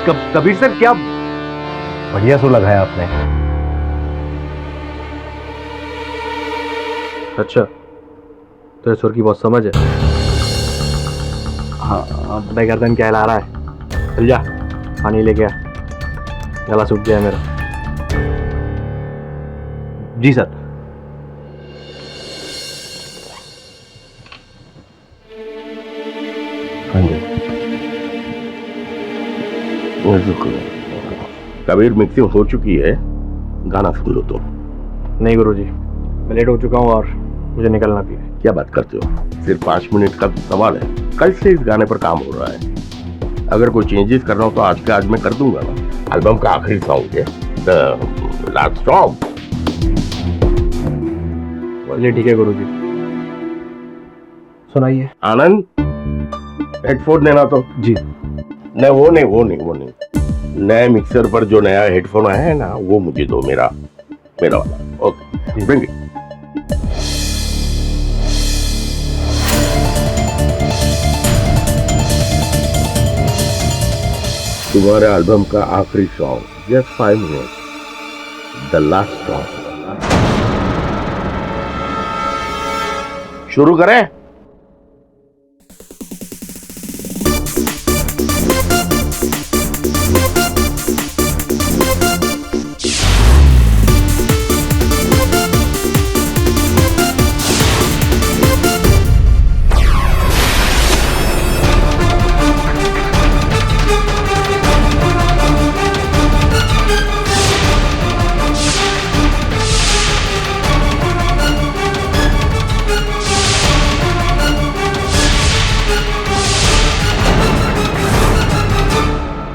Kabir sir क्या बढ़िया सो लगाया आपने। अच्छा तो सुर की बहुत समझ है। हाँ भाई गर्दन क्या हिला रहा है, चल जा पानी लेके आ, गला सूख गया मेरा। जी सर। हाँ जी। कबीर मिक्सिंग हो चुकी है, गाना सुन लो तुम। नहीं गुरुजी, मैं लेट हो चुका हूँ और मुझे निकलना भी है। क्या बात करते हो, सिर्फ 5 मिनट का सवाल है। कल से इस गाने पर काम हो रहा है, अगर कोई चेंजेस करना हो तो आज के आज मैं कर दूंगा ना। एल्बम का आखिरी सॉन्ग है, द लास्ट सॉन्ग। चलिए ठीक है गुरुजी, सुनाइए। आनंद हेडफोन देना तो। जी। नहीं वो नहीं नए मिक्सर पर जो नया हेडफोन आया है ना, वो मुझे दो, मेरा वाला। Okay bring it. तुम्हारे एल्बम का आखिरी song, just 5 minute, the last song. शुरू करें?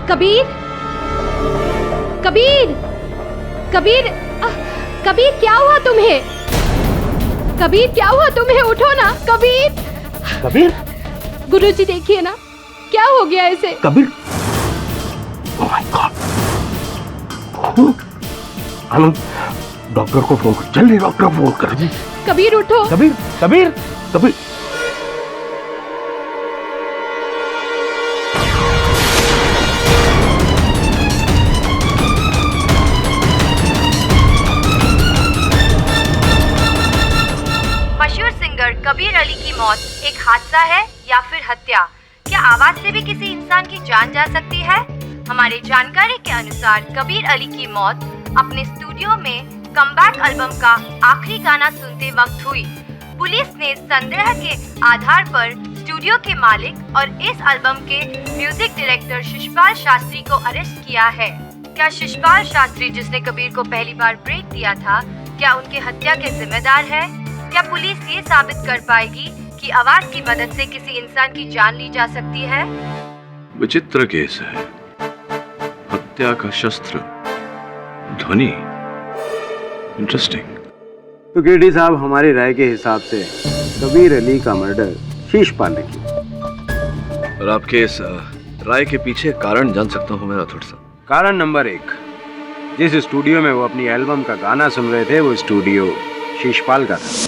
कबीर कबीर कबीर कबीर क्या हुआ तुम्हें? कबीर क्या हुआ तुम्हें? उठो ना कबीर। कबीर? गुरुजी देखिए ना क्या हो गया इसे। Kabir? Oh my God. Anand doctor को फोन कर, जल्दी डॉक्टर को फोन कर। कबीर उठो। कबीर कबीर कबीर मशहूर सिंगर कबीर अली की मौत एक हादसा है या फिर हत्या? क्या आवाज से भी किसी इंसान की जान जा सकती है? हमारे जानकारी के अनुसार कबीर अली की मौत अपने स्टूडियो में कमबैक एल्बम का आखिरी गाना सुनते वक्त हुई। पुलिस ने संदेह के आधार पर स्टूडियो के मालिक और इस एल्बम के म्यूजिक डायरेक्टर शिशपाल शास्त्री को अरेस्ट किया है। क्या शिशपाल शास्त्री, जिसने कबीर को पहली बार ब्रेक दिया था, क्या उनके हत्या के जिम्मेदार है? क्या पुलिस ये साबित कर पाएगी कि आवाज की मदद से किसी इंसान की जान ली जा सकती है? विचित्र केस है, हत्या का शस्त्र ध्वनि। इंटरेस्टिंग। तो केडी साहब, हमारी राय के हिसाब से कबीर अली का मर्डर शिशपाल ने किया। और आपके इस राय के पीछे कारण जान सकता हूँ मेरा थोड़ा सा? कारण नंबर 1, जिस स्टूडियो में वो अपनी एल्बम का गाना सुन रहे थे, वो स्टूडियो शिशपाल का था।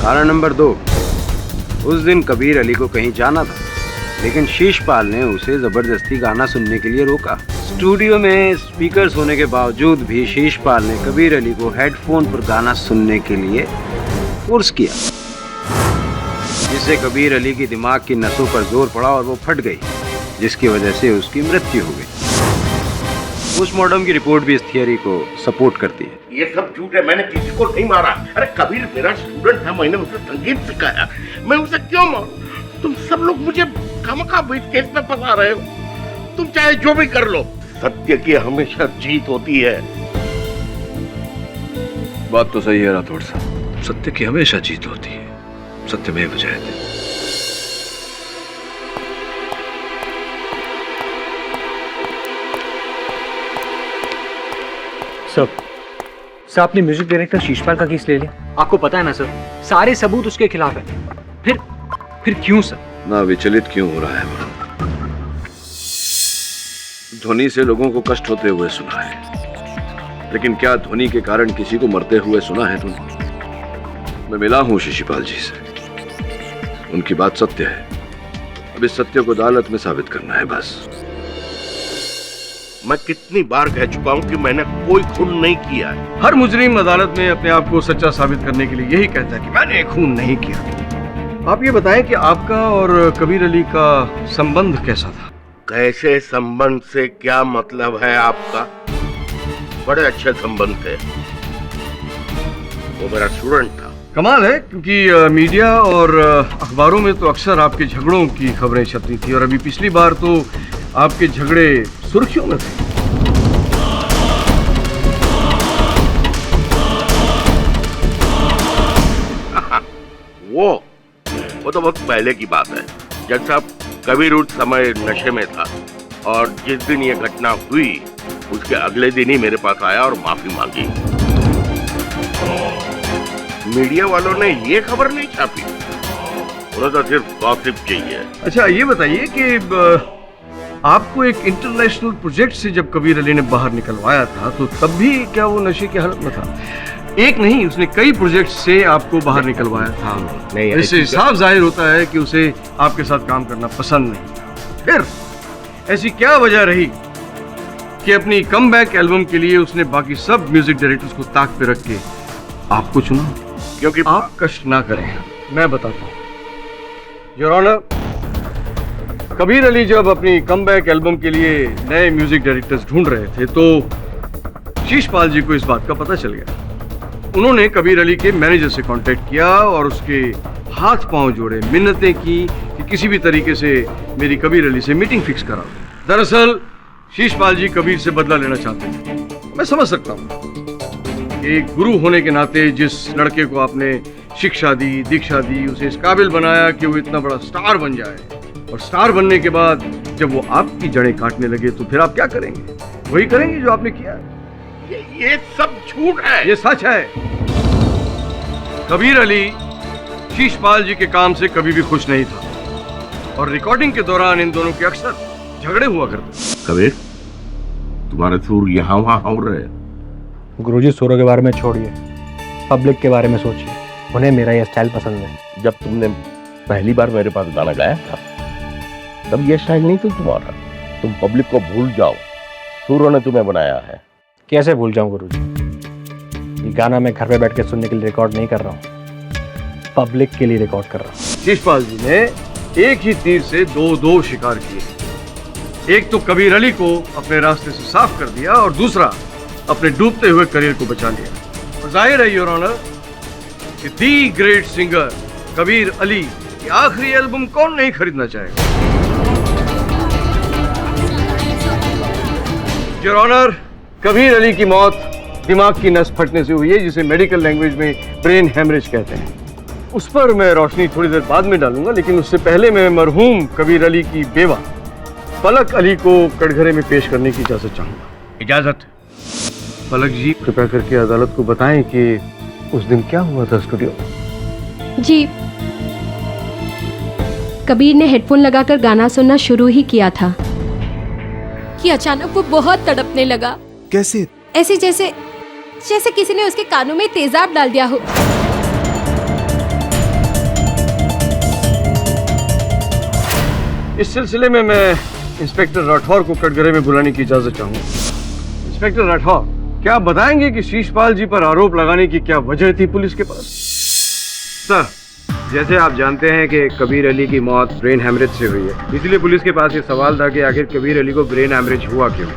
कारण नंबर 2, उस दिन कबीर अली को कहीं जाना था, लेकिन शिशपाल ने उसे जबरदस्ती गाना सुनने के लिए रोका। स्टूडियो में स्पीकर्स होने के बावजूद भी शिशपाल ने कबीर अली को हेडफोन पर गाना सुनने के लिए फोर्स किया, जिससे कबीर अली की दिमाग की नसों पर जोर पड़ा और वो फट गई, जिसकी वजह से उसकी मृत्यु हो गई। पोस्टमार्टम की रिपोर्ट भी इस थियरी को सपोर्ट करती है। ये सब झूठ है, मैंने किसी को नहीं मारा। अरे कबीर मेरा स्टूडेंट है, मैंने उसे संगीत सिखाया, मैं उसे क्यों मारूं? तुम सब लोग मुझे खामखा इस केस में फंसा रहे हो। तुम चाहे जो भी कर लो, सत्य की हमेशा जीत होती है। बात तो सही है राठौड़ साहब, सत्य की हमेशा जीत होती है, सत्यमेव जयते। सर आपने म्यूजिक डायरेक्टर शिशपाल का केस ले लिया। आपको पता है ना सर, सारे सबूत उसके खिलाफ है। फिर क्यों सर? ना विचलित क्यों हो रहा है वरुण? ध्वनि से लोगों को कष्ट होते हुए सुना है, लेकिन क्या ध्वनि के कारण किसी को मरते हुए सुना है तूने? मैं मिला हूं शिशपाल जी से, उनकी बात सत्य है। अब इस सत्य को अदालत में साबित करना है बस। मैं कितनी बार कह चुका हूं कि मैंने कोई खून नहीं किया है। हर मुजरिम अदालत में अपने आप को सच्चा साबित करने के लिए यही कहता है कि मैंने खून नहीं किया। आप ये बताएं कि आपका और कबीर अली का संबंध कैसा था? कैसे संबंध से क्या मतलब है आपका? बड़े अच्छे संबंध थे। वो मेरा स्टूडेंट था। कमाल है, क्योंकि मीडिया और अखबारों में तो अक्सर आपके झगड़ों की खबरें छपती थी और अभी पिछली बार तो आपके झगड़े सुर्खियों में थे। वो तो बहुत पहले की बात है, जब साहब कबीर उस समय नशे में था और जिस दिन ये घटना हुई उसके अगले दिन ही मेरे पास आया और माफी मांगी। मीडिया वालों ने ये खबर नहीं छापी, उन्हें तो सिर्फ गॉसिप चाहिए। अच्छा ये बताइए कि आपको एक इंटरनेशनल प्रोजेक्ट से जब कबीर अली ने बाहर निकलवाया था तो तब भी क्या वो नशे की हालत में था? एक नहीं, उसने कई प्रोजेक्ट से आपको बाहर निकलवाया था। नहीं, इससे साफ जाहिर होता है कि उसे आपके साथ काम करना पसंद नहीं। फिर ऐसी क्या वजह रही कि अपनी कमबैक एल्बम के लिए उसने बाकी सब म्यूजिक डायरेक्टर्स को ताक पे रख के आपको चुना? क्योंकि आप कष्ट ना करें, मैं बताता हूँ। योर ऑनर, कबीर अली जब अपनी कमबैक एल्बम के लिए नए म्यूजिक डायरेक्टर्स ढूंढ रहे थे तो शीशपाल जी को इस बात का पता चल गया। उन्होंने कबीर अली के मैनेजर से कांटेक्ट किया और उसके हाथ पांव जोड़े, मिन्नतें की कि किसी भी तरीके से मेरी कबीर अली से मीटिंग फिक्स करा। दरअसल शीशपाल जी कबीर से बदला लेना चाहते थे। मैं समझ सकता हूँ, एक गुरु होने के नाते जिस लड़के को आपने शिक्षा दी, दीक्षा दी, उसे इस काबिल बनाया कि वो इतना बड़ा स्टार बन जाए, और स्टार बनने के बाद जब वो आपकी जड़ें काटने लगे तो फिर आप क्या करेंगे? वही करेंगे जो आपने किया। ये सब झूठ है। ये सच है। कबीर अली शीशपाल जी के काम से कभी भी खुश नहीं था और रिकॉर्डिंग के दौरान इन दोनों के अक्सर झगड़े हुआ करते। कबीर, तुम्हारे सुर यहाँ वहाँ हो रहे हैं। गुरुजी, सुरों के बारे में छोड़िए, पब्लिक के बारे में सोचिए। उन्हें मेरा ये स्टाइल पसंद है। जब तुमने पहली बार मेरे पास गाना गाया था तब ये स्टाइल नहीं था तुम्हारा। तुम पब्लिक को भूल जाओ, सुरों ने तुम्हें बनाया है। कैसे भूल जाऊं गुरुजी? ये गाना मैं घर पे बैठ के सुनने के लिए रिकॉर्ड नहीं कर रहा हूँ, पब्लिक के लिए रिकॉर्ड कर रहा हूँ। शीशपाल जी ने एक ही तीर से दो शिकार किए। एक तो कबीर अली को अपने रास्ते से साफ कर दिया और दूसरा अपने डूबते हुए करियर को बचा लिया। और जाहिर है योर ऑनर कि the great singer Kabir Ali की आखिरी एल्बम कौन नहीं खरीदना चाहेगा? योर ऑनर, कबीर अली की मौत दिमाग की नस फटने से हुई है, जिसे मेडिकल लैंग्वेज में ब्रेन हेमरेज कहते हैं। उस पर मैं रोशनी थोड़ी देर बाद में डालूंगा, लेकिन उससे पहले मैं मरहूम कबीर अली की बेवा पलक अली को कटघरे में पेश करने की इजाजत चाहूंगा। इजाजत। पलक जी, कृपया करके अदालत को बताएं कि उस दिन क्या हुआ था स्टूडियो में। जी, कबीर ने हेडफोन लगाकर गाना सुनना शुरू ही किया था कि अचानक वो बहुत तड़पने लगा। कैसे? ऐसे जैसे किसी ने उसके कानों में तेजाब डाल दिया हो। इस सिलसिले में मैं इंस्पेक्टर राठौर को कटघरे में बुलाने की इजाजत चाहूंगा। इंस्पेक्टर राठौर, क्या आप बताएंगे कि शीशपाल जी पर आरोप लगाने की क्या वजह थी पुलिस के पास? सर, जैसे आप जानते हैं कि कबीर अली की मौत ब्रेन हेमरेज से हुई है, इसलिए पुलिस के पास ये सवाल था कि आखिर कबीर अली को ब्रेन हेमरेज हुआ क्यों।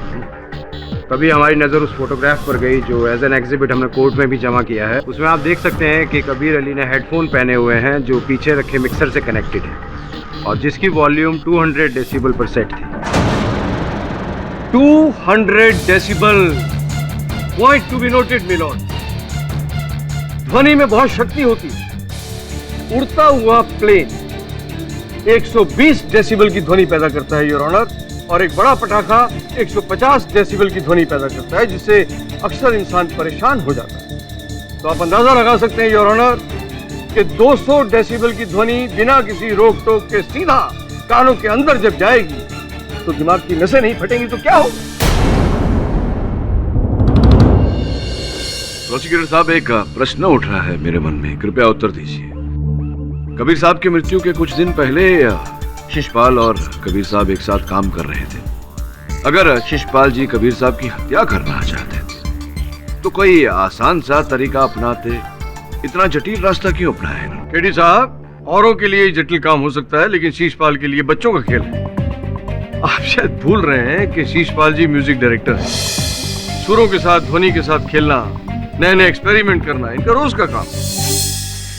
तभी हमारी नज़र उस फोटोग्राफ पर गई जो एज एन एग्जिबिट हमने कोर्ट में भी जमा किया है। उसमें आप देख सकते हैं कि कबीर अली ने हेडफोन पहने हुए हैं जो पीछे रखे मिक्सर से कनेक्टेड है और जिसकी वॉल्यूम 200 डेसिबल पर सेट थी। 200 decibel, point to be noted my lord. ध्वनि में बहुत शक्ति होती है। उड़ता हुआ प्लेन 120 डेसिबल की ध्वनि पैदा करता है योर ऑनर, और एक बड़ा पटाखा 150 डेसिबल की ध्वनि पैदा करता है, जिससे अक्सर इंसान परेशान हो जाता है। तो आप अंदाजा लगा सकते हैं योर ऑनर कि 200 डेसिबल की ध्वनि बिना किसी रोक टोक के सीधा कानों के अंदर जब जाएगी तो दिमाग की नसें नहीं फटेंगी तो क्या हो? प्रोसिक्यूटर साहब, एक प्रश्न उठ रहा है मेरे मन में, कृपया उत्तर दीजिए। कबीर साहब की मृत्यु के कुछ दिन पहले शिशपाल और कबीर साहब एक साथ काम कर रहे थे। अगर शिशपाल जी कबीर साहब की हत्या करना चाहते थे तो कोई आसान सा तरीका अपनाते, इतना जटिल रास्ता क्यों अपनाया? केडी साहब, औरों के लिए जटिल काम हो सकता है, लेकिन शीशपाल के लिए बच्चों का खेल है। आप शायद भूल रहे हैं कि शीशपाल जी म्यूजिक डायरेक्टर हैं। सुरों के साथ, ध्वनि के साथ खेलना, नए नए एक्सपेरिमेंट करना इनका रोज का काम।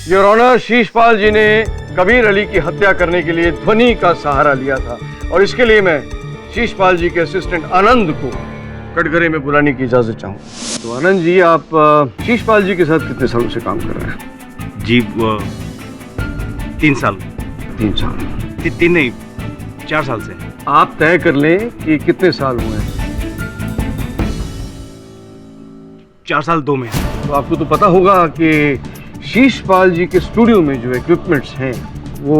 योर ऑनर, शीशपाल जी ने कबीर अली की हत्या करने के लिए ध्वनि का सहारा लिया था और इसके लिए मैं शीशपाल जी के असिस्टेंट आनंद को कटघरे में बुलाने की इजाजत चाहूँ। तो आनंद जी, आप शीशपाल जी के साथ कितने सालों से काम कर रहे हैं? जी 3 साल। 3 साल? 3 नहीं, 4 साल से। आप तय कर लें कि कितने साल हुए हैं। 4 साल 2 में। तो आपको तो पता होगा कि शीशपाल जी के स्टूडियो में जो इक्विपमेंट्स हैं वो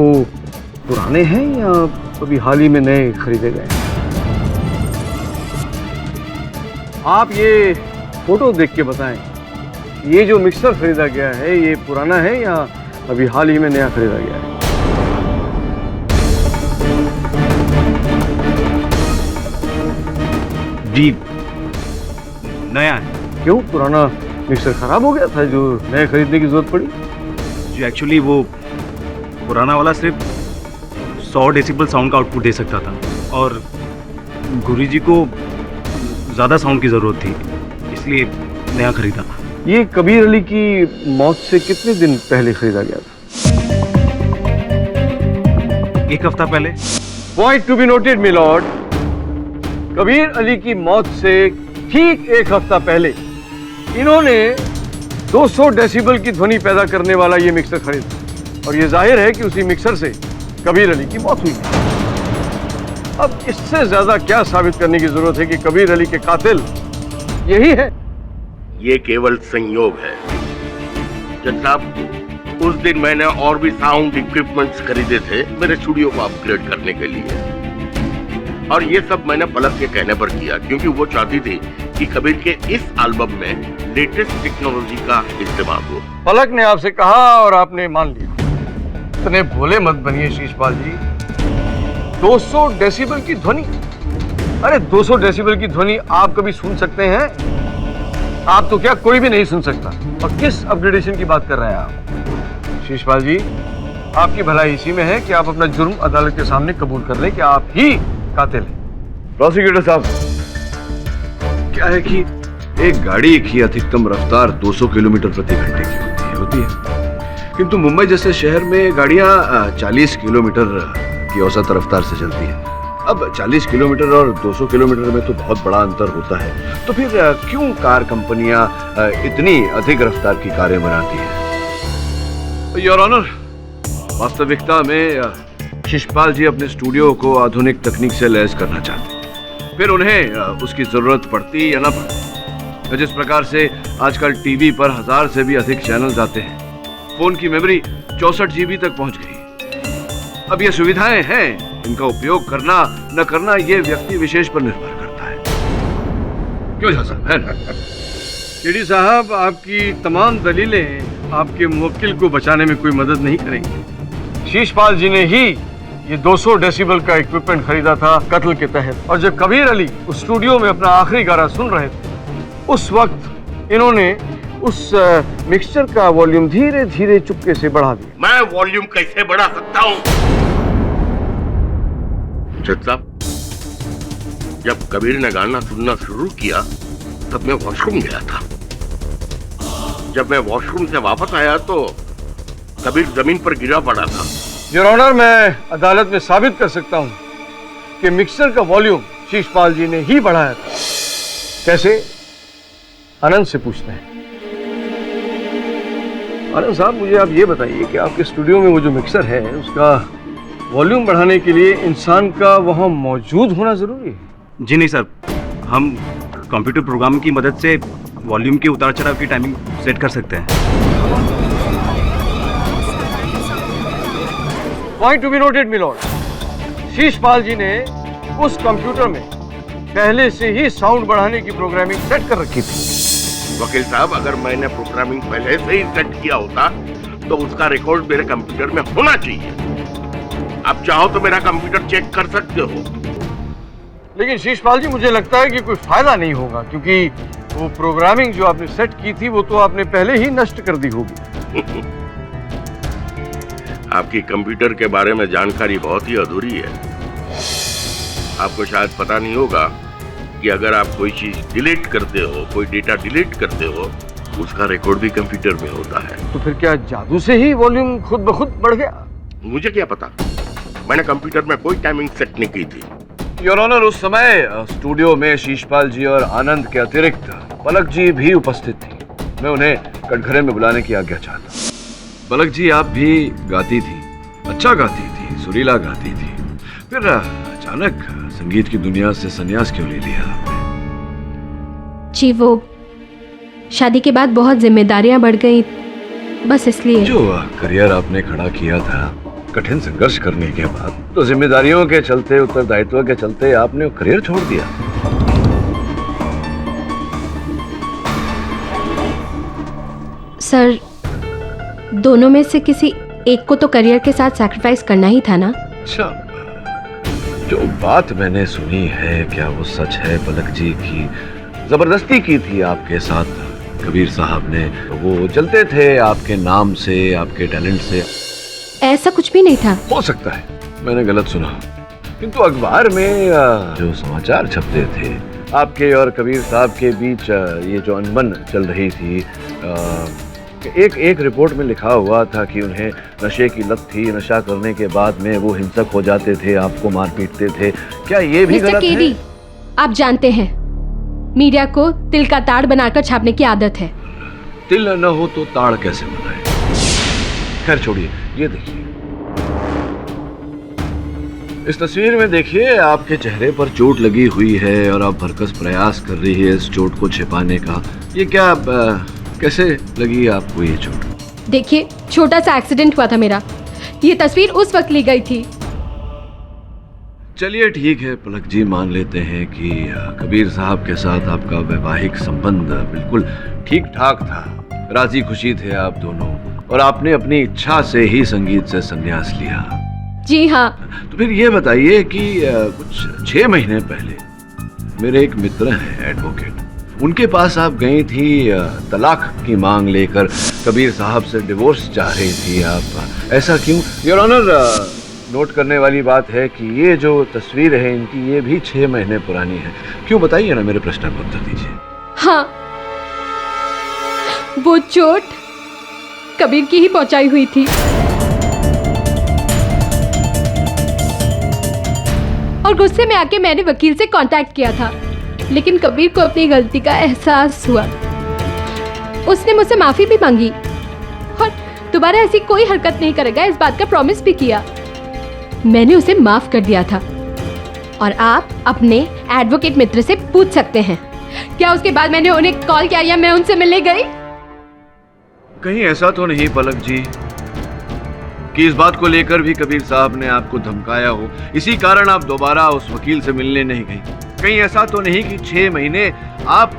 पुराने हैं या अभी हाल ही में नए खरीदे गए हैं? आप ये फोटो देख के बताएं, ये जो मिक्सर खरीदा गया है ये पुराना है या अभी हाल ही में नया खरीदा गया है? जी नया है। क्यों, पुराना मिक्सर खराब हो गया था जो नए खरीदने की जरूरत पड़ी? जी एक्चुअली वो पुराना वाला सिर्फ 100 डेसिबल साउंड का आउटपुट दे सकता था और गुरुजी को ज़्यादा साउंड की ज़रूरत थी, इसलिए नया खरीदा। ये कबीर अली की मौत से कितने दिन पहले खरीदा गया था? 1 हफ्ता पहले। Point to be noted my lord, Kabir Ali की मौत से ठीक 1 हफ्ता पहले इन्होंने 200 डेसिबल की ध्वनि पैदा करने वाला ये मिक्सर खरीदा और ये जाहिर है कि उसी मिक्सर से कबीर अली की मौत हुई। अब इससे ज्यादा क्या साबित करने की जरूरत है कि कबीर अली के कातिल यही है? ये केवल संयोग है जज साहब। उस दिन मैंने और भी साउंड इक्विपमेंट्स खरीदे थे मेरे स्टूडियो को अपग्रेड करने के लिए, और ये सब मैंने पलक के कहने पर किया क्योंकि वो चाहती थी कि कबीर के इस एल्बम में लेटेस्ट टेक्नोलॉजी का इस्तेमाल हो। पलक ने आपसे कहा और आपने मान लिया। इतने भोले मत बनिए शीशपाल जी। 200 डेसिबल की ध्वनि, अरे 200 डेसिबल की ध्वनि आप कभी सुन सकते हैं? आप तो क्या, कोई भी नहीं सुन सकता। और किस अपग्रेडेशन की बात कर रहे हैं आप? शीशपाल जी, आपकी भलाई इसी में है कि आप अपना जुर्म अदालत के सामने कबूल कर लें कि आप ही कातिल हैं। प्रोसिक्यूटर साहब, क्या है कि एक गाड़ी की अधिकतम रफ्तार 200 किलोमीटर प्रति घंटे की होती है, किंतु मुंबई जैसे शहर में गाड़ियां 40 किलोमीटर की औसत रफ्तार से चलती है। अब 40 किलोमीटर और 200 किलोमीटर में तो बहुत बड़ा अंतर होता है, तो फिर क्यों कार कंपनियां इतनी अधिक रफ्तार की कारें बनाती हैं? योर ऑनर, वास्तविकता में शिशपाल जी अपने स्टूडियो को आधुनिक तकनीक से लैस करना चाहते हैं, फिर उन्हें उसकी जरूरत पड़ती या ना पड़ती। जिस प्रकार से आजकल टीवी पर 1000 से भी अधिक चैनल्स आते हैं, फोन की मेमोरी 64 GB तक पहुंच गई। अब ये सुविधाएं हैं, इनका उपयोग करना न करना ये व्यक्ति विशेष पर निर्भर करता है। क्यों साहब, है ना? केडी साहब, आपकी तमाम दलीलें आपके मुवक्किल को बचाने में कोई मदद नहीं करेंगी। शीशपाल जी ने ही ये 200 डेसिबल का इक्विपमेंट खरीदा था कत्ल के तहत, और जब कबीर अली उस स्टूडियो में अपना आखिरी गाना सुन रहे थे उस वक्त इन्होंने उस मिक्सचर का वॉल्यूम धीरे धीरे चुपके से बढ़ा दिया। मैं वॉल्यूम कैसे बढ़ा सकता हूँ? जज साहब, जब कबीर ने गाना सुनना शुरू किया तब मैं वॉशरूम गया था। जब मैं वॉशरूम से वापस आया तो कबीर जमीन पर गिरा पड़ा था। योर ऑनर, मैं अदालत में साबित कर सकता हूँ कि मिक्सर का वॉल्यूम शीशपाल जी ने ही बढ़ाया था। कैसे? आनंद से पूछते हैं। आनंद साहब, मुझे आप ये बताइए कि आपके स्टूडियो में वो जो मिक्सर है उसका वॉल्यूम बढ़ाने के लिए इंसान का वहां मौजूद होना जरूरी है? जी नहीं सर, हम कंप्यूटर प्रोग्राम की मदद से वॉल्यूम के उतार चढ़ाव की टाइमिंग सेट कर सकते हैं। Point to be noted milord, Sheeshpal ji ने उस कंप्यूटर में पहले से ही साउंड बढ़ाने की प्रोग्रामिंग सेट कर रखी थी। वकील साहब, अगर मैंने प्रोग्रामिंग पहले से ही सेट किया होता तो उसका रिकॉर्ड मेरे कंप्यूटर में होना चाहिए। आप चाहो तो मेरा कंप्यूटर चेक कर सकते हो। लेकिन शीशपाल जी, मुझे लगता है कि कोई फायदा नहीं होगा, क्योंकि वो प्रोग्रामिंग जो आपने सेट की थी वो तो आपने पहले ही नष्ट कर दी होगी। आपकी कंप्यूटर के बारे में जानकारी बहुत ही अधूरी है। आपको शायद पता नहीं होगा कि अगर आप कोई चीज डिलीट करते हो, कोई डेटा डिलीट करते हो, उसका रिकॉर्ड भी कंप्यूटर में होता है। तो फिर क्या जादू से ही वॉल्यूम खुद ब खुद बढ़ गया? मुझे क्या पता, मैंने कंप्यूटर में कोई टाइमिंग सेट नहीं की थी। योर ऑनर, उस समय स्टूडियो में शीशपाल जी और आनंद के अतिरिक्त पलक जी भी उपस्थित थी। मैं उन्हें कटघरे में बुलाने की आज्ञा चाहता। पलक जी, आप भी गाती थी, अच्छा गाती थी, सुरीला गाती थी, फिर अचानक संगीत की दुनिया से संन्यास क्यों ले लिया आपने? जी, वो शादी के बाद बहुत जिम्मेदारियां बढ़ गई, बस इसलिए। जो करियर आपने खड़ा किया था कठिन संघर्ष करने के बाद, तो जिम्मेदारियों के चलते, उत्तरदायित्व के चलते आपने वो करियर छोड़ दिया। सर, दोनों में से किसी एक को तो करियर के साथ सैक्रिफाइस करना ही था ना। अच्छा, जो बात मैंने सुनी है, क्या वो सच है पलक जी की जबरदस्ती की थी आपके साथ कबीर साहब ने? वो चलते थे आपके नाम से, आपके टैलेंट से? ऐसा कुछ भी नहीं था। हो सकता है मैंने गलत सुना, किंतु अखबार में जो समाचार छपते थे आपके और कबीर साहब के बीच, ये जो अनबन चल रही थी, एक रिपोर्ट में लिखा हुआ था कि उन्हें नशे की लत थी, नशा करने के बाद में वो हिंसक हो जाते थे, आपको मार पीटते थे। क्या ये भी गलत है? आप जानते हैं मीडिया को तिल का ताड़ बनाकर छापने की आदत है। तिल न हो तो ताड़ कैसे बनाए? खैर छोड़िए, ये देखिए इस तस्वीर में, देखिए आपके चेहरे पर चोट लगी हुई है और आप भरकस प्रयास कर रही है इस चोट को छिपाने का। ये क्या, कैसे लगी आपको ये चोट? देखिए, छोटा सा एक्सीडेंट हुआ था मेरा, ये तस्वीर उस वक्त ली गई थी। चलिए ठीक है पलक जी, मान लेते हैं कि कबीर साहब के साथ आपका वैवाहिक संबंध बिल्कुल ठीक ठाक था, राजी खुशी थे आप दोनों, और आपने अपनी इच्छा से ही संगीत से संन्यास लिया। जी हाँ। तो फिर ये बताइए कि कुछ 6 महीने पहले मेरे एक मित्र हैं एडवोकेट, उनके पास आप गई थी तलाक की मांग लेकर, कबीर साहब से डिवोर्स चाह रही थी आप, ऐसा क्यों? योर ऑनर, नोट करने वाली बात है कि ये जो तस्वीर है इनकी, ये भी 6 महीने पुरानी है। क्यों, बताइए ना, मेरे प्रश्न का उत्तर दीजिए। हाँ, वो चोट कबीर की ही पहुंचाई हुई थी, और गुस्से में आके मैंने वकील से कांटेक्ट किया था, लेकिन कबीर को अपनी गलती का एहसास हुआ। उसने मुझसे माफी भी मांगी और दोबारा ऐसी कोई हरकत नहीं करेगा, इस बात का प्रॉमिस भी किया। मैंने उसे माफ कर दिया था, और आप अपने एडवोकेट मित्र से पूछ सकते हैं क्या उसके बाद मैंने उन्हें कॉल किया या मैं उनसे मिलने गई। कहीं ऐसा तो नहीं पलक जी कि इस बात को लेकर भी कबीर साहब ने आपको धमकाया हो, इसी कारण आप दोबारा उस वकील से मिलने नहीं गई? कहीं ऐसा तो नहीं कि 6 महीने आप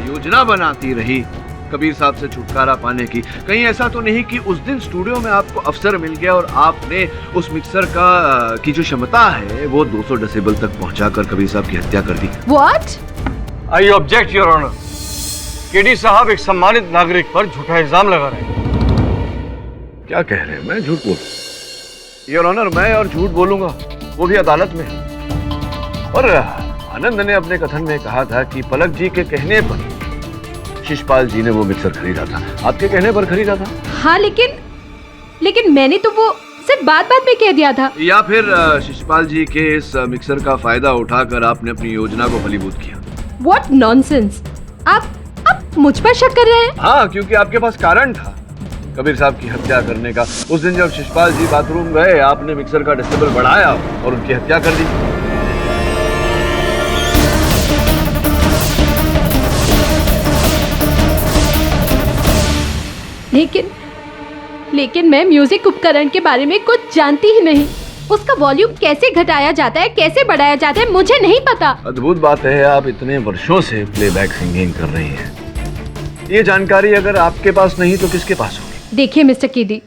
योजना बनाती रही कबीर साहब से छुटकारा पाने की? कहीं ऐसा तो नहीं कि उस दिन स्टूडियो में आपको अवसर मिल गया और आपने उस मिक्सर की जो क्षमता है वो 200 डेसिबल तक पहुंचाकर कबीर साहब की हत्या कर दी? What? I object your honour. KD साहब एक सम्मानित नागरिक पर झूठा इल्जाम लगा रहे हैं। क्या कह रहे हैं? मैं झूठ बोल? योर ऑनर, मैं और झूठ बोलूंगा, वो भी अदालत में? और आनंद ने अपने कथन में कहा था कि पलक जी के कहने पर शिशपाल जी ने वो मिक्सर खरीदा था, आपके कहने पर खरीदा था? हाँ, लेकिन मैंने तो वो सिर्फ बात में कह दिया था। या फिर शिशपाल जी के इस मिक्सर का फायदा उठाकर आपने अपनी योजना को फलीभूत किया? What nonsense! आप मुझ पर शक कर रहे हैं? हाँ, क्योंकि आपके पास कारण था कबीर साहब की हत्या करने का। उस दिन जब शिशपाल जी बाथरूम गए, आपने मिक्सर का डेसिबल बढ़ाया और उनकी हत्या कर दी। लेकिन मैं म्यूजिक उपकरण के बारे में कुछ जानती ही नहीं। उसका वॉल्यूम कैसे घटाया जाता है, कैसे बढ़ाया जाता है, मुझे नहीं पता। अद्भुत बात है, आप इतने वर्षों से प्लेबैक सिंगिंग कर रही हैं। ये जानकारी अगर आपके पास नहीं तो किसके पास होगी? देखिए मिस्टर कीदी,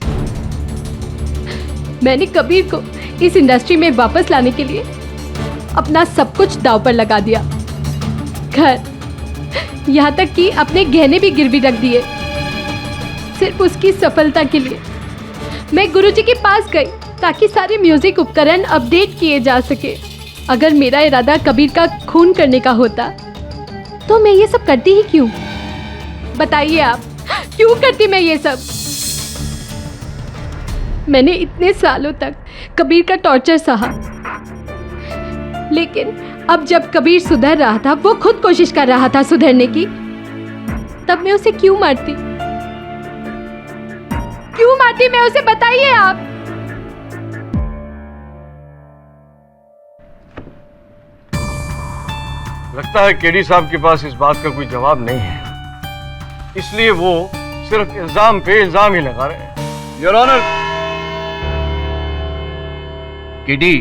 मैंने कबीर को इस इंडस्ट्री में वापस लाने के लिए अपना सब कुछ दांव पर लगा दिया। घर, यहाँ तक कि अपने गहने भी गिरवी रख दिए सिर्फ उसकी सफलता के लिए। मैं गुरुजी के पास गई ताकि सारे म्यूजिक उपकरण अपडेट किए जा सके। अगर मेरा इरादा कबीर का खून करने का होता तो मैं ये सब करती ही क्यों? बताइए आप, क्यों करती मैं ये सब? मैंने इतने सालों तक कबीर का टॉर्चर सहा, लेकिन अब जब कबीर सुधर रहा था, वो खुद कोशिश कर रहा था सुधरने की, तब मैं उसे क्यों मारती? क्यों मारती मैं उसे? बताइए आप। लगता है केडी साहब के पास इस बात का कोई जवाब नहीं है, इसलिए वो सिर्फ इल्जाम पे इल्जाम ही लगा रहे हैं। Your honour. केडी,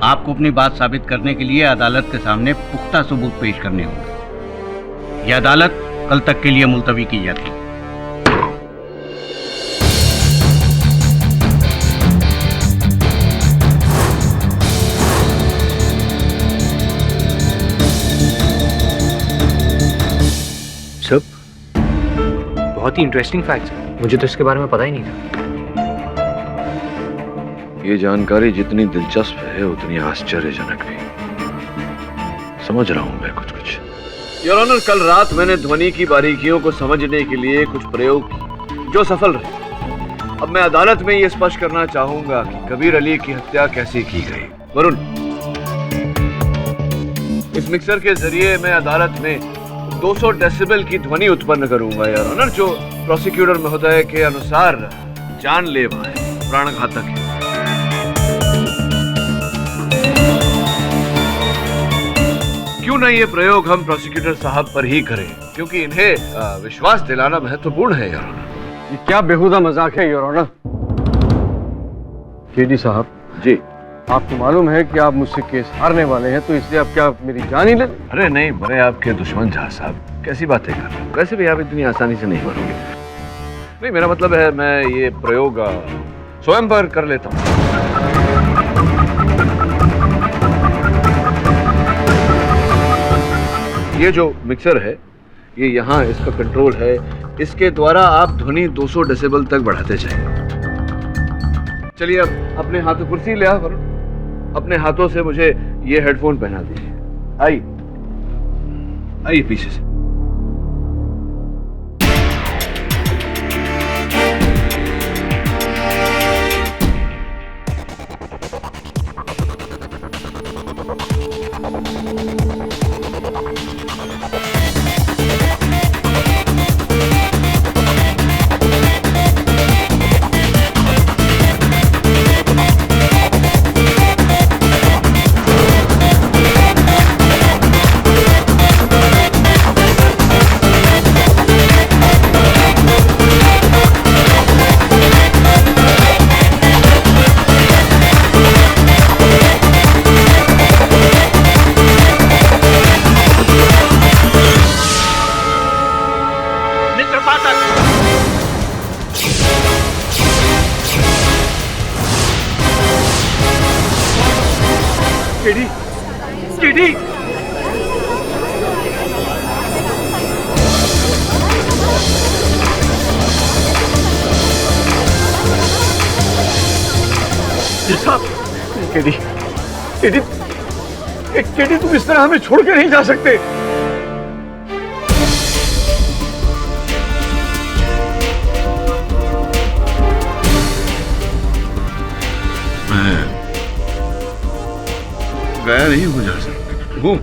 आपको अपनी बात साबित करने के लिए अदालत के सामने पुख्ता सबूत पेश करने होंगे। यह अदालत कल तक के लिए मुलतवी की जाती है। सब बहुत ही इंटरेस्टिंग फैक्ट्स हैं, मुझे तो इसके बारे में पता ही नहीं था। ये जानकारी जितनी दिलचस्प है उतनी आश्चर्यजनक भी। समझ रहा हूं मैं कुछ कुछ। योर ऑनर, कल रात मैंने ध्वनि की बारीकियों को समझने के लिए कुछ प्रयोग किए जो सफल रहे। अब मैं अदालत में ये स्पष्ट करना चाहूंगा कि कबीर अली की हत्या कैसे की गई। वरुण, इस मिक्सर के जरिए मैं अदालत में 200 डेसिबल की ध्वनि उत्पन्न करूंगा योर ऑनर, जो प्रोसिक्यूटर महोदय के अनुसार जानलेवा है, प्राणघातक है। क्यों ना ये प्रयोग हम प्रोसिक्यूटर साहब पर ही करें, क्योंकि इन्हें विश्वास दिलाना महत्वपूर्ण है योर ऑनर। ये क्या बेहुदा मजाक है योर ऑनर? केडी साहब जी, आपको मालूम है कि आप मुझसे केस हारने वाले हैं, तो इसलिए आप क्या मेरी जान ही ले? अरे नहीं, बड़े आपके दुश्मन जहाँ साहब, कैसी बातें कर रहे हैं? वैसे भी आप इतनी आसानी से नहीं मरोगे। नहीं, मेरा मतलब है मैं ये प्रयोग स्वयं पर कर लेता हूँ। ये जो मिक्सर है, ये यहाँ इसका कंट्रोल है, इसके द्वारा आप ध्वनि 200 डेसिबल तक बढ़ाते जाएं। चलिए अब अपने हाथों, कुर्सी ले आओ वरुण, अपने हाथों से मुझे ये हेडफोन पहना दीजिए। आइए पीछे से। केडी, तुम इस तरह हमें छोड़ के नहीं जा सकते। मैं गया नहीं हो जा सकता हूँ।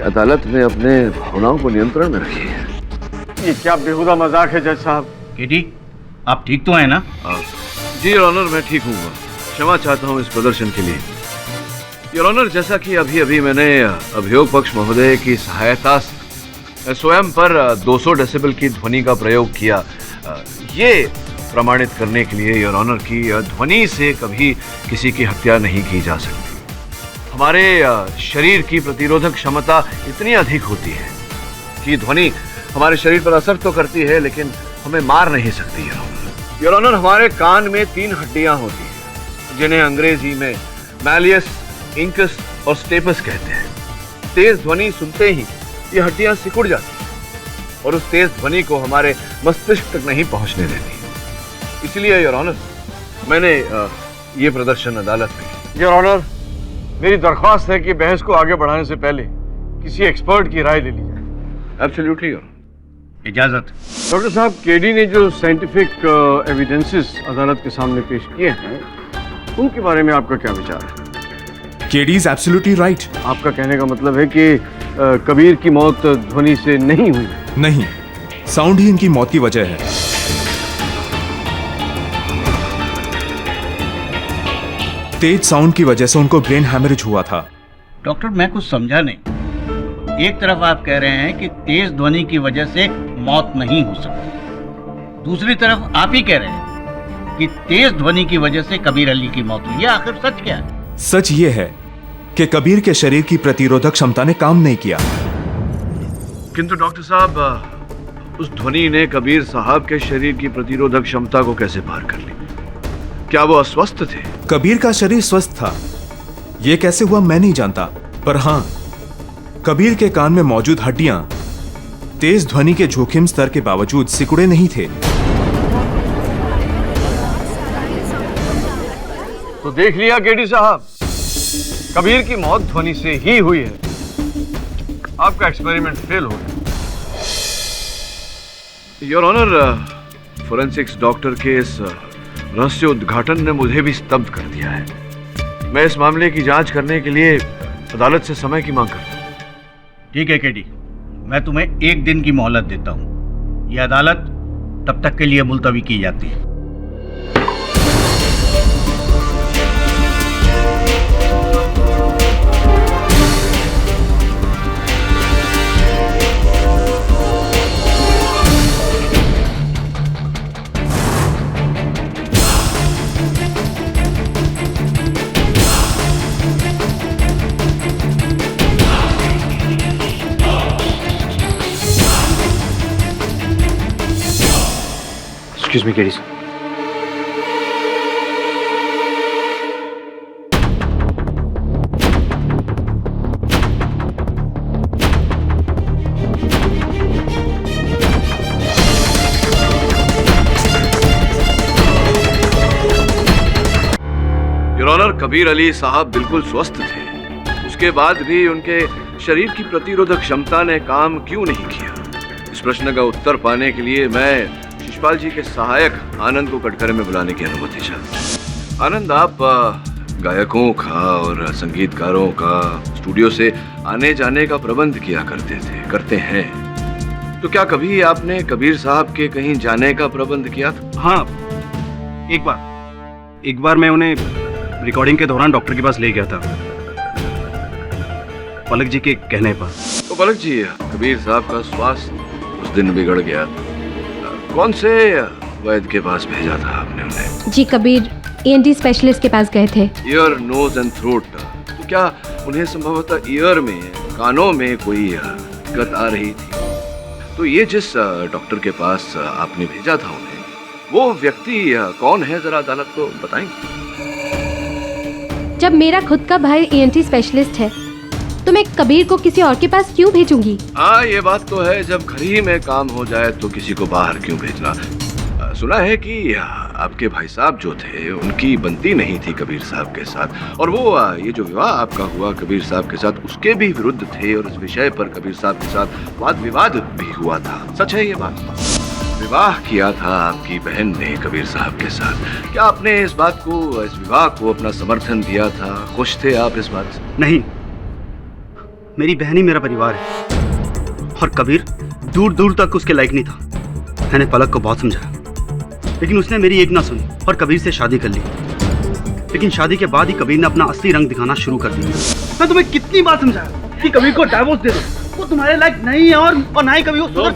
अदालत में अपने भावनाओं को नियंत्रण में रखिए। ये क्या बेहुदा मजाक है जज साहब? केडी, आप ठीक तो हैं ना? जी योर ऑनर, मैं ठीक हूँ। क्षमा चाहता हूँ इस प्रदर्शन के लिए। योर ऑनर, जैसा कि अभी अभी मैंने अभियोग पक्ष महोदय की सहायता से स्वयं पर 200 डेसिबल की ध्वनि का प्रयोग किया, ये प्रमाणित करने के लिए योर ऑनर की ध्वनि से कभी किसी की हत्या नहीं की जा सकती। हमारे शरीर की प्रतिरोधक क्षमता इतनी अधिक होती है कि ध्वनि हमारे शरीर पर असर तो करती है, लेकिन हमें मार नहीं सकती। योर ऑनर, हमारे कान में 3 हड्डियां होती हैं, जिन्हें अंग्रेजी में मैलियस, इंकस और स्टेपस कहते हैं। तेज ध्वनि सुनते ही ये हड्डियां सिकुड़ जाती हैं और उस तेज ध्वनि को हमारे मस्तिष्क तक नहीं पहुंचने देती। इसलिए योर ऑनर, मैंने ये प्रदर्शन अदालत में किया। योर ऑनर, मेरी दरख्वास्त है कि बहस को आगे बढ़ाने से पहले किसी एक्सपर्ट की राय ले ली जाए। Absolutely your. इजाजत। डॉक्टर साहब, केडी ने जो साइंटिफिक एविडेंसेस अदालत के सामने पेश किए हैं, उनके बारे में आपका क्या विचार है? KD is absolutely right. आपका कहने का मतलब है कि कबीर की मौत ध्वनि से नहीं हुई? नहीं, साउंड ही इनकी मौत की वजह है। तेज साउंड की वजह से उनको ब्रेन हैमरेज हुआ था। डॉक्टर, मैं कुछ समझा नहीं। एक तरफ आप कह रहे हैं कि तेज ध्वनि की वजह से मौत नहीं हो सकती, दूसरी तरफ आप ही कह रहे हैं कि तेज ध्वनि की वजह से कबीर अली की मौत हुई। आखिर सच क्या है? सच ये है कि कबीर के शरीर की प्रतिरोधक क्षमता ने काम नहीं किया। किंतु डॉक्टर साहब, उस ध्वनि ने कबीर साहब के शरीर की प्रतिरोधक क्षमता को कैसे पार कर ली? क्या वो अस्वस्थ थे? कबीर का शरीर स्वस्थ था, यह कैसे हुआ मैं नहीं जानता, पर हां, कबीर के कान में मौजूद हड्डियां तेज ध्वनि के जोखिम स्तर के बावजूद सिकुड़े नहीं थे। तो देख लिया केडी साहब, कबीर की मौत ध्वनि से ही हुई है। आपका एक्सपेरिमेंट फेल हो गया। योर ऑनर, फोरेंसिक्स डॉक्टर के इस रहस्य उद्घाटन ने मुझे भी स्तब्ध कर दिया है। मैं इस मामले की जांच करने के लिए अदालत से समय की मांग करता हूं। ठीक है केडी, मैं तुम्हें 1 दिन की मोहलत देता हूं। यह अदालत तब तक के लिए मुलतवी की जाती है। Excuse me, Katie. Your honour, Kabir Ali साहब बिल्कुल स्वस्थ थे। उसके बाद भी उनके शरीर की प्रतिरोधक क्षमता ने काम क्यों नहीं किया? इस प्रश्न का उत्तर पाने के लिए मैं शिशपाल जी के सहायक आनंद को कटघरे में बुलाने की अनुमति चाहता हूं। आनंद, आप गायकों का और संगीतकारों का स्टूडियो से आने जाने का प्रबंध किया करते हैं, तो क्या कभी आपने कबीर साहब के कहीं जाने का प्रबंध किया था? हाँ, एक बार मैं उन्हें रिकॉर्डिंग के दौरान डॉक्टर के पास ले गया था, पलक जी के कहने पर। तो पलक जी, कबीर साहब का स्वास्थ्य उस दिन बिगड़ गया। कौन से वैद्य के पास भेजा था आपने उन्हें? जी, कबीर ENT स्पेशलिस्ट के पास गए थे। Ear, nose and throat. तो क्या उन्हें संभवतः ईयर में, कानों में कोई दिक्कत आ रही थी? तो ये जिस डॉक्टर के पास आपने भेजा था उन्हें, वो व्यक्ति कौन है, जरा अदालत को बताएंगे? जब मेरा खुद का भाई ENT स्पेशलिस्ट है, तो मैं कबीर को किसी और के पास क्यों भेजूंगी? हाँ, ये बात तो है। जब घर ही में काम हो जाए तो किसी को बाहर क्यों भेजना? सुना है कि आपके भाई साहब जो थे, उनकी बनती नहीं थी कबीर साहब के साथ, और वो ये जो विवाह आपका हुआ कबीर साहब के साथ, उसके भी विरुद्ध थे, और इस विषय पर कबीर साहब के साथ वाद विवाद भी हुआ था। सच है ये बात? विवाह किया था आपकी बहन ने कबीर साहब के साथ। क्या आपने इस विवाह को अपना समर्थन दिया था? खुश थे आप इस बात से? नहीं, मेरी बहन ही मेरा परिवार है, और कबीर दूर दूर तक उसके लायक नहीं था। मैंने पलक को बहुत समझाया, लेकिन उसने मेरी एक ना सुनी और कबीर से शादी कर ली। लेकिन शादी के बाद ही कबीर ने अपना असली रंग दिखाना शुरू कर दिया। मैं तुम्हें कितनी बार समझाया कि कबीर को डाइवोर्स दे दो, वो तुम्हारे लायक नहीं है, और ना ही कभी वो।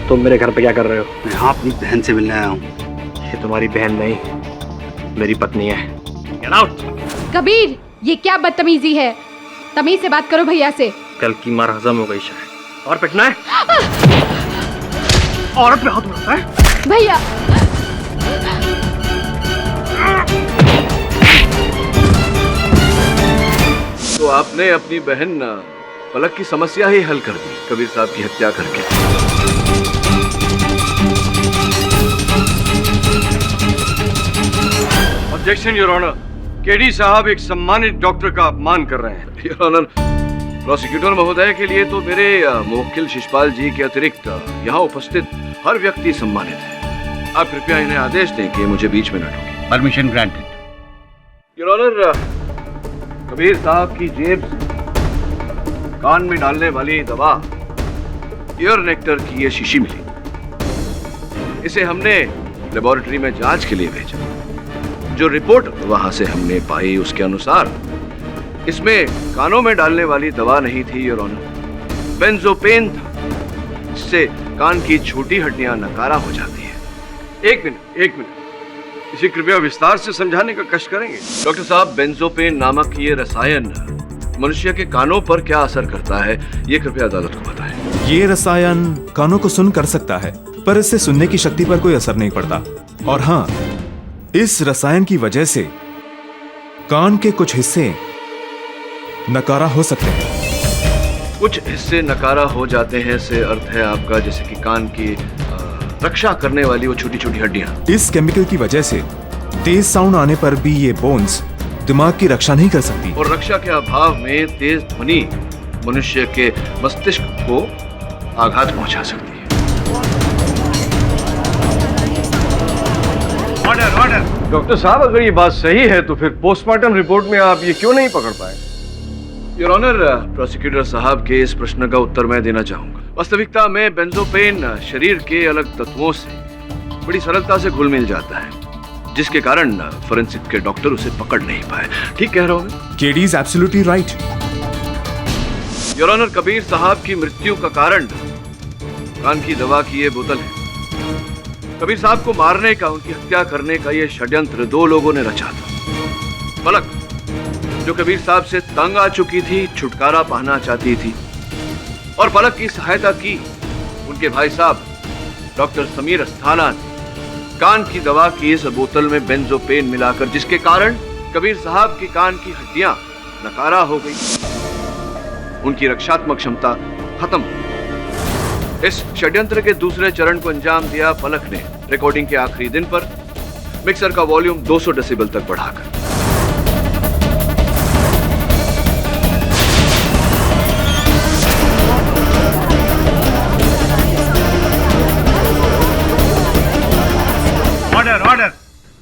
तुम मेरे घर पे क्या कर रहे हो? मैं यहाँ अपनी बहन से मिलने आया हूँ। ये तुम्हारी बहन नहीं, मेरी पत्नी है। Get out. कबीर, ये क्या बदतमीजी है? तमीज से बात करो भैया से। कल की मार हजम हो गई शायद। और पिटना है? औरत पे हाथ उठाता है भैया। तो आपने अपनी बहन पलक की समस्या ही हल कर दी कबीर साहब की हत्या करके। ऑब्जेक्शन योर ऑनर, केडी साहब एक सम्मानित डॉक्टर का अपमान कर रहे हैं। योर ऑनर, प्रोसिक्यूटर महोदय के लिए तो मेरे मुवक्किल शिशपाल जी के अतिरिक्त यहाँ उपस्थित हर व्यक्ति सम्मानित है। आप कृपया इन्हें आदेश दें कि मुझे बीच में न टोकें। Permission granted. Your honour, Kabir साहब की जेब से कान में डालने वाली दवा ईयर नेक्टर की ये शीशी मिली। इसे हमने लेबोरेटरी में जांच के लिए भेजा। जो रिपोर्ट वहां से हमने पाई उसके अनुसार इसमें कानों में डालने वाली दवा नहीं थी योर ऑनर, बेंजोपेन था। इससे कान की छोटी हड्डियां नकारा हो जाती है। एक मिनट, इसे कृपया विस्तार से समझाने का कष्ट करेंगे। डॉक्टर साहब, बेंजोपेन नामक ये रसायन मनुष्य के कानों पर क्या असर करता है, ये कृपया अदालत को बताएं। ये रसायन कानों को सुन कर सकता है, पर इससे सुनने की शक्ति पर कोई असर नहीं पड़ता। और हाँ, इस रसायन की वजह से कान के कुछ हिस्से नकारा हो सकते हैं। कुछ हिस्से नकारा हो जाते हैं से अर्थ है आपका जैसे कि कान की रक्षा करने वाली वो छोटी छोटी हड्डियां। इस केमिकल की वजह से तेज साउंड आने पर भी ये बोन्स दिमाग की रक्षा नहीं कर सकती। और रक्षा के अभाव में तेज ध्वनि मनुष्य के मस्तिष्क को आघात पहुंचा सकती है। ऑर्डर। डॉक्टर साहब, अगर ये बात सही है तो फिर पोस्टमार्टम रिपोर्ट में आप ये क्यों नहीं पकड़ पाए? योर ऑनर, प्रोसिक्यूटर साहब के इस प्रश्न का उत्तर मैं देना चाहूंगा। वास्तविकता में बेंजोपेन शरीर के अलग तत्वों से बड़ी सरलता से घुल मिल जाता है, जिसके कारण फोरेंसिक के डॉक्टर उसे पकड़ नहीं पाए। ठीक कह रहा हूं? KD is absolutely right. Your honour, Kabir साहब की मृत्यु का कारण कान की दवा की ये बोतल है। कबीर साहब को मारने का, उनकी हत्या करने का ये षड्यंत्र दो लोगों ने रचा था। पलक, जो कबीर साहब से तंग आ चुकी थी, छुटकारा पाना चाहती थी, और पलक की सहायता की उनके भाई साहब डॉक्टर समीर अस्थाना ने कान की दवा की इस बोतल में बेंजोपेन मिलाकर, जिसके कारण कबीर साहब की कान की हड्डियां नकारा हो गई, उनकी रक्षात्मक क्षमता खत्म। इस षड्यंत्र के दूसरे चरण को अंजाम दिया पलक ने रिकॉर्डिंग के आखिरी दिन पर मिक्सर का वॉल्यूम 200 डेसिबल तक बढ़ाकर। ऑर्डर।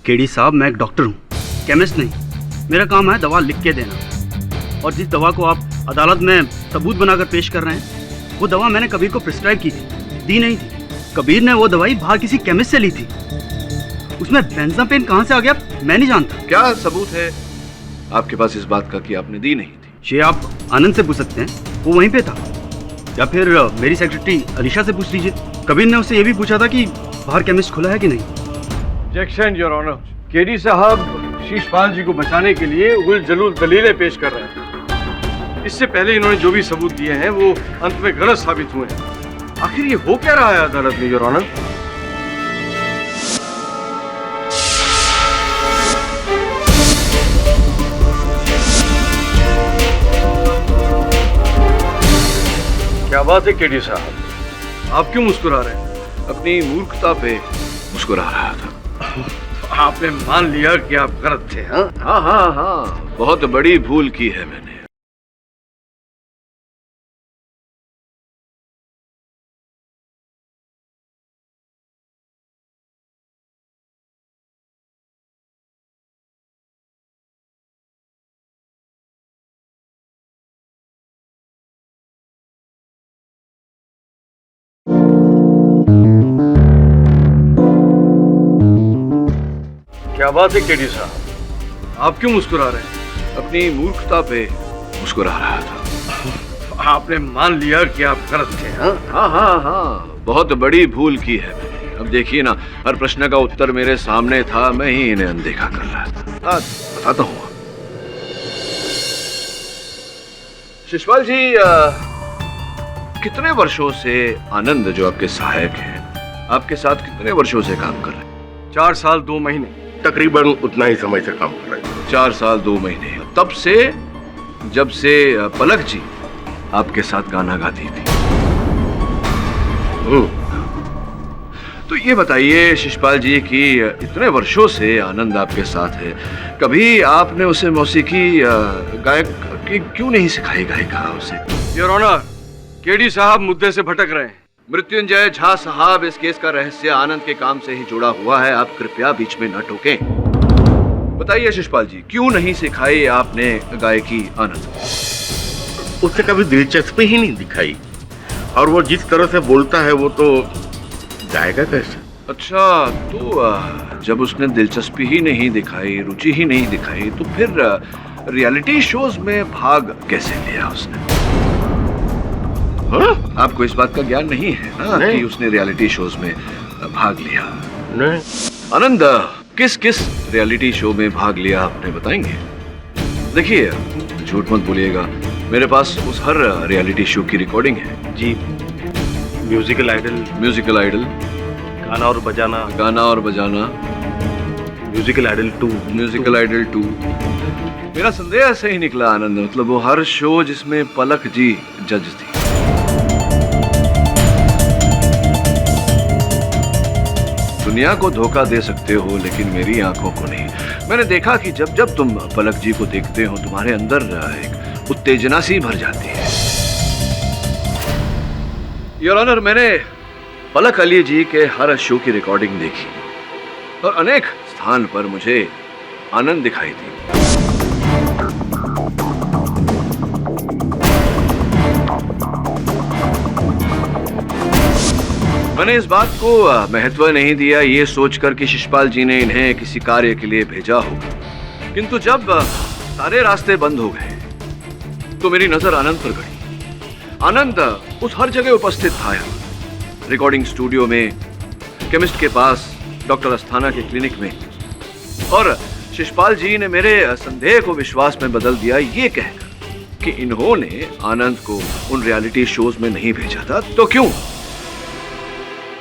केडी साहब, मैं एक डॉक्टर हूँ, केमिस्ट नहीं। मेरा काम है दवा लिख के देना, और जिस दवा को आप अदालत में सबूत बनाकर पेश कर रहे हैं, वो दवा मैंने कबीर को प्रिस्क्राइब की थी, दी नहीं थी। कबीर ने वो दवाई बाहर किसी केमिस्ट से ली थी। उसमें बेंजापेन कहाँ से आ गया मैं नहीं जानता। क्या सबूत है आपके पास इस बात का कि आपने दी नहीं थी? ये आप आनंद से पूछ सकते हैं, वो वहीं पे था, या फिर मेरी सेक्रेटरी अलीशा से पूछ लीजिए। कबीर ने उससे ये भी पूछा था कि बाहर केमिस्ट खुला है कि नहीं। ऑब्जेक्शन योर ऑनर, केडी साहब शीशपाल जी को बचाने के लिए उल जलूल दलीलें पेश कर रहे हैं। इससे पहले इन्होंने जो भी सबूत दिए हैं वो अंत में गलत साबित हुए हैं। आखिर ये हो क्या रहा है अदालत में योर ऑनर? क्या बात है केडी साहब, आप क्यों मुस्कुरा रहे हैं? अपनी मूर्खता पे मुस्कुरा रहा था। आपने मान लिया कि आप गलत थे? हाँ, बहुत बड़ी भूल की है मैंने। क्या बात है केडी साहब, आप क्यों मुस्कुरा रहे हैं? अपनी मूर्खता पे मुस्कुरा रहा था। आपने मान लिया कि आप गलत थे? हाँ, बहुत बड़ी भूल की है मैंने। अब देखिए ना, हर प्रश्न का उत्तर मेरे सामने था, मैं ही इन्हें अनदेखा कर रहा था। बताता हूँ। शिशपाल जी, कितने वर्षों से आनंद जो आपके सहायक हैं, आपके साथ कितने वर्षों से काम कर रहे हैं? 4 साल 2 महीने। तकरीबन उतना ही समय से काम कर रहे हैं। 4 साल 2 महीने। तब से जब से पलक जी आपके साथ गाना गाती थी। तो ये बताइए शिशपाल जी कि इतने वर्षों से आनंद आपके साथ है, कभी आपने उसे मौसीकी गायक की क्यों नहीं सिखाई गायिका उसे? योर ऑनर, केडी साहब मुद्दे से भटक रहे हैं। मृत्युंजय झा साहब, इस केस का रहस्य आनंद के काम से ही जुड़ा हुआ है, आप कृपया बीच में न टोकें। बताइए शिशपाल जी, क्यों नहीं सिखाई आपने गायकी आनंद? उसे कभी दिलचस्पी ही नहीं दिखाई, और वो जिस तरह से बोलता है वो तो गाएगा कैसे? अच्छा, तो जब उसने दिलचस्पी ही नहीं दिखाई, रुचि ही नहीं दिखाई, तो फिर रियलिटी शोज में भाग कैसे लिया उसने? आपको इस बात का ज्ञान नहीं है ना कि उसने रियलिटी शोज में भाग लिया? नहीं। आनंद, किस किस रियलिटी शो में भाग लिया आपने बताएंगे? देखिए, झूठ मत बोलिएगा, मेरे पास उस हर रियलिटी शो की रिकॉर्डिंग है। जी, म्यूजिकल आइडल, गाना और बजाना, म्यूजिकल आइडल 2। मेरा संदेह ऐसे ही निकला आनंद, मतलब वो हर शो जिसमें पलक जी जज थी। दुनिया को धोखा दे सकते हो लेकिन मेरी आंखों को नहीं। मैंने देखा कि जब जब तुम पलक जी को देखते हो तुम्हारे अंदर एक उत्तेजना सी भर जाती है। योर ऑनर, मैंने पलक अली जी के हर शो की रिकॉर्डिंग देखी और अनेक स्थान पर मुझे आनंद दिखाई दी। मैंने इस बात को महत्व नहीं दिया ये सोचकर कि शिशपाल जी ने इन्हें किसी कार्य के लिए भेजा होगा, किंतु जब सारे रास्ते बंद हो गए तो मेरी नजर आनंद पर गई। आनंद उस हर जगह उपस्थित था, रिकॉर्डिंग स्टूडियो में, केमिस्ट के पास, डॉक्टर अस्थाना के क्लिनिक में, और शिशपाल जी ने मेरे संदेह को विश्वास में बदल दिया ये कहकर कि इन्होंने आनंद को उन रियलिटी शोज में नहीं भेजा था। तो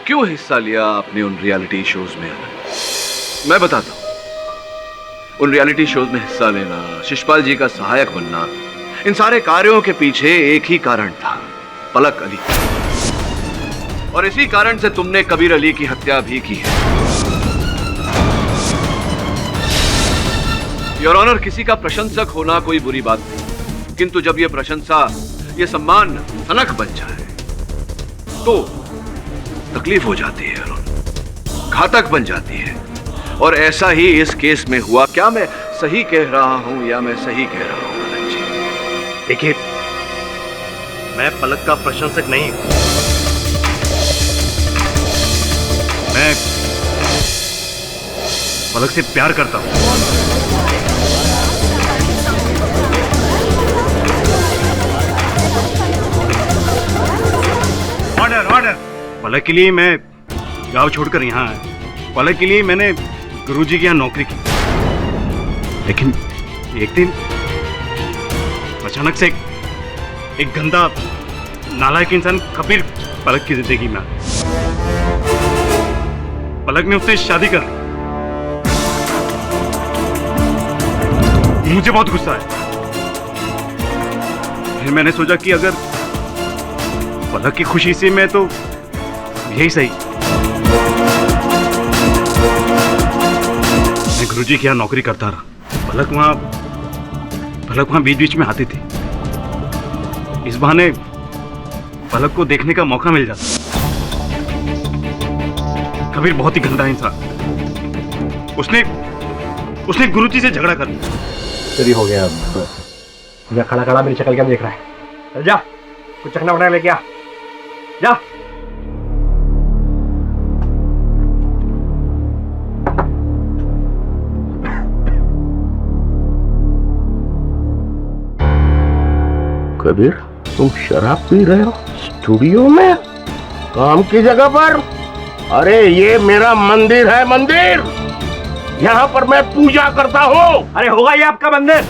क्यों हिस्सा लिया आपने उन रियलिटी शोज में? मैं बताता हूं। उन रियलिटी शोज में हिस्सा लेना, शिशपाल जी का सहायक बनना, इन सारे कार्यों के पीछे एक ही कारण था, पलक अली। और इसी कारण से तुमने कबीर अली की हत्या भी की है। योर ऑनर, किसी का प्रशंसक होना कोई बुरी बात नहीं, किंतु जब यह प्रशंसा, यह सम्मान सनक बन जाए तो तकलीफ हो जाती है, घातक बन जाती है। और ऐसा ही इस केस में हुआ। क्या मैं सही कह रहा हूं या मैं सही कह रहा हूं पलक जी? देखिए, मैं पलक का प्रशंसक नहीं हूं, मैं पलक से प्यार करता हूं। ऑर्डर। पलक के लिए मैं गांव छोड़कर यहाँ आया। पलक के लिए मैंने गुरुजी के यहाँ नौकरी की, लेकिन एक दिन अचानक से एक गंदा नालायक इंसान कबीर पलक की जिंदगी में आया। पलक ने उससे शादी कर ली। मुझे बहुत गुस्सा है। फिर मैंने सोचा कि अगर पलक की खुशी से मैं तो यही सही। मैं गुरुजी के यहाँ नौकरी करता रहा। पलक वहां बीच बीच में आती थी। इस बहाने पलक को देखने का मौका मिल जाता। कबीर बहुत ही गंदा इंसान। उसने गुरुजी से झगड़ा कर लिया। चली हो गया। अब खड़ा खड़ा मेरी शक्ल क्या देख रहा है? चल जा, कुछ चखना बना लेके आ, जा। कबीर, तुम शराब पी रहे हो स्टूडियो में, काम की जगह पर? अरे ये मेरा मंदिर है, मंदिर। यहाँ पर मैं पूजा करता हूँ। अरे होगा ये आपका मंदिर,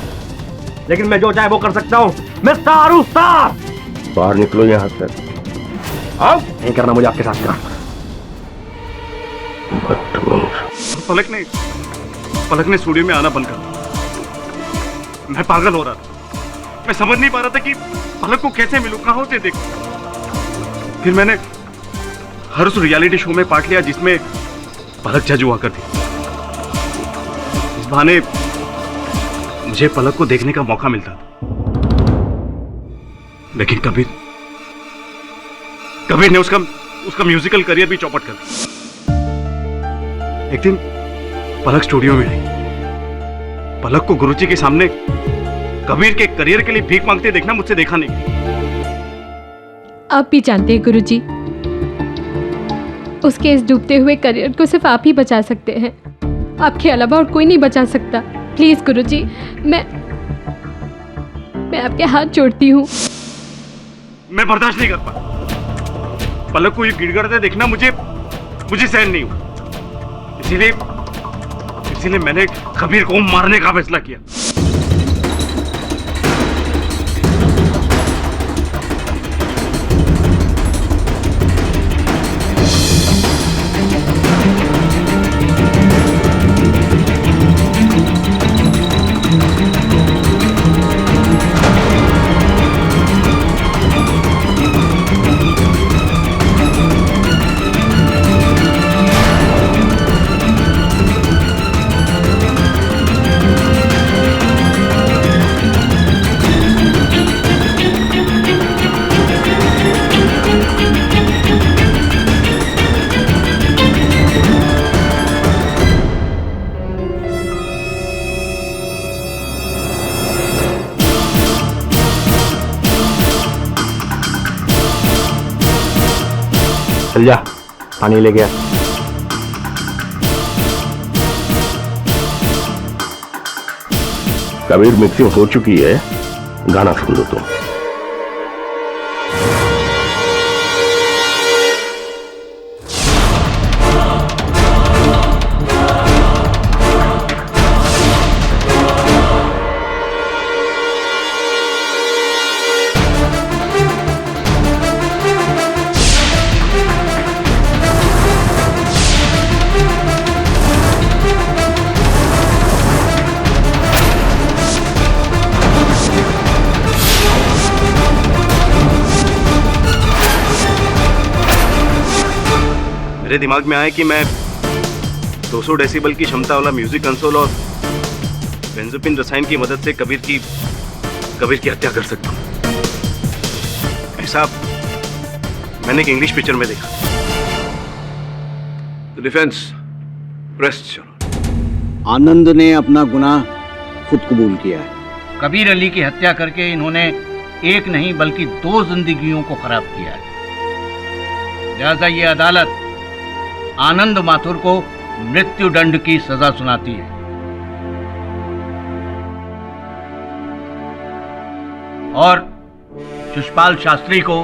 लेकिन मैं जो चाहे वो कर सकता हूँ। मैं स्टार हूँ, स्टार। बाहर निकलो यहाँ से। आओ। नहीं करना मुझे आपके साथ काम। पलक ने स्टूडियो में आना बंद कर दिया। मैं पागल हो रहा था। मैं समझ नहीं पा रहा था कि पलक को कैसे मिलूं, कहां से देखूं। फिर मैंने हर उस रियलिटी शो में पार्ट लिया जिसमें पलक जज हुआ करती। इस बहाने मुझे पलक को देखने का मौका मिलता था। लेकिन कबीर ने उसका म्यूजिकल करियर भी चौपट कर दिया। एक दिन पलक स्टूडियो में आई। पलक को गुरुजी के सामने कबीर के करियर के लिए भीख मांगते देखना मुझसे देखा नहीं। आप भी जानते हैं गुरुजी, उसके इस डूबते हुए करियर को सिर्फ आप ही बचा सकते हैं। आपके अलावा और कोई नहीं बचा सकता। प्लीज गुरुजी, मैं आपके हाथ जोड़ती हूँ। मैं बर्दाश्त नहीं कर पा। पलक को ये गिड़गड़ाते देखना मुझे सहन नहीं हुआ। इसीलिए मैंने कबीर को मारने का फैसला किया। चल जा, पानी ले गया। कबीर मिक्सिंग हो चुकी है, गाना सुन लो तुम। मेरे दिमाग में आया कि मैं 200 डेसिबल की क्षमता वाला म्यूजिक कंसोल और बेंजोपिन रसायन की मदद से कबीर की हत्या कर सकता हूं। ऐसा मैंने एक इंग्लिश पिक्चर में देखा। डिफेंस प्रेस चलो। आनंद ने अपना गुनाह खुद कबूल किया है। कबीर अली की हत्या करके इन्होंने एक नहीं बल्कि 2 जिंदगियों को खराब किया है। लिहाजा ये अदालत आनंद माथुर को मृत्यु दंड की सजा सुनाती है। और शिषपाल शास्त्री को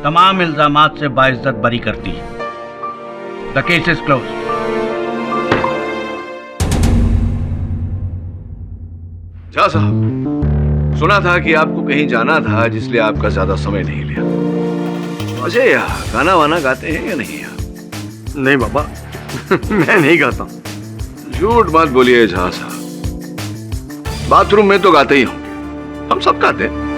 तमाम इल्जामात से बाइज्जत बरी करती है। The case is close. Jha साहब, सुना था कि आपको कहीं जाना था, जिसलिए आपका ज्यादा समय नहीं लिया। अजय, गाना वाना गाते हैं या नहीं? नहीं बाबा, मैं नहीं गाता। झूठ मत बोलिए झा साहब, बाथरूम में तो गाते ही हूं, हम सब गाते हैं।